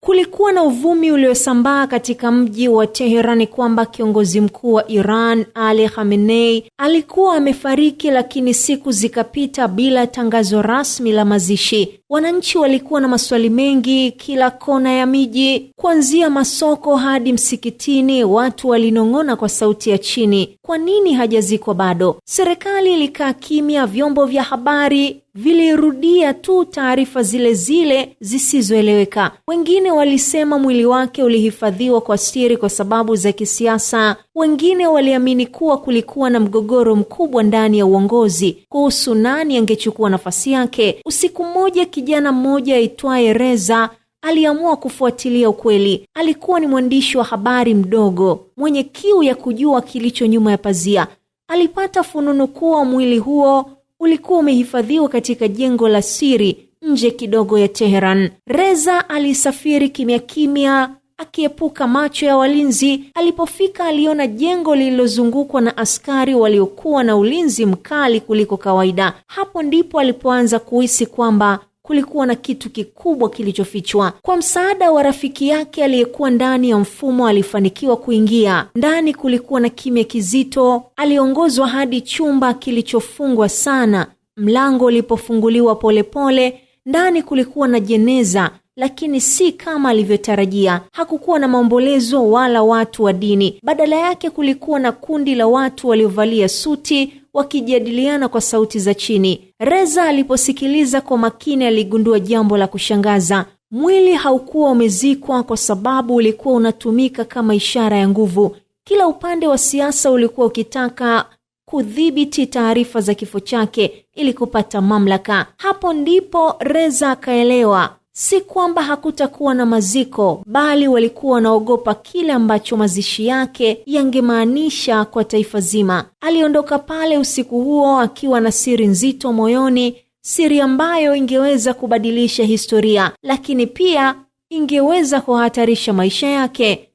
Kulikuwa na uvumi uliosambaa katika mji wa Teherani kwamba kiongozi mkuu wa Iran, Ali Khamenei, alikuwa amefariki, lakini siku zikapita bila tangazo rasmi la mazishi. Wananchi walikuwa na maswali mengi kila kona ya miji, kuanzia masoko hadi msikitini. Watu walinong'ona kwa sauti ya chini, kwa nini hajazikwa bado? Serikali ilikaa kimya, vyombo vya habari vilirudia tu taarifa zile zile zisizoeleweka. Wengine walisema mwili wake ulihifadhiwa kwa siri kwa sababu za kisiasa. Wengine waliamini kuwa kulikuwa na mgogoro mkubwa ndani ya uongozi kuhusu nani angechukua nafasi yake. Usiku mmoja, kijana mmoja aitwaye Reza aliamua kufuatilia ukweli. Alikuwa ni mwandishi wa habari mdogo mwenye kiu ya kujua kilicho nyuma ya pazia. Alipata fununu kuwa mwili huo ulikuwa umehifadhiwa katika jengo la siri nje kidogo ya Teheran. Reza alisafiri kimya kimya, akiepuka macho ya walinzi. Alipofika, aliona jengo lililozungukwa na askari waliokuwa na ulinzi mkali kuliko kawaida. Hapo ndipo alipoanza kuhisi kwamba kulikuwa na kitu kikubwa kilichofichwa. Kwa msaada wa rafiki yake aliyekuwa ndani ya mfumo, alifanikiwa kuingia. Ndani kulikuwa na kimya kizito. Aliongozwa hadi chumba kilichofungwa sana. Mlango ulipofunguliwa polepole, ndani kulikuwa na jeneza, lakini si kama alivyotarajia. Hakukuwa na maombolezo wala watu wa dini. Badala yake kulikuwa na kundi la watu waliovalia suti wakijadiliana kwa sauti za chini. Reza aliposikiliza kwa makini, aligundua jambo la kushangaza. Mwili haukuwa umezikwa kwa sababu ulikuwa unatumika kama ishara ya nguvu. Kila upande wa siasa ulikuwa ukitaka kudhibiti taarifa za kifo chake ili kupata mamlaka. Hapo ndipo Reza akaelewa, si kwamba hakutakuwa na maziko, bali walikuwa wanaogopa kile ambacho mazishi yake yangemaanisha kwa taifa zima. Aliondoka pale usiku huo akiwa na siri nzito moyoni, siri ambayo ingeweza kubadilisha historia, lakini pia ingeweza kuhatarisha maisha yake.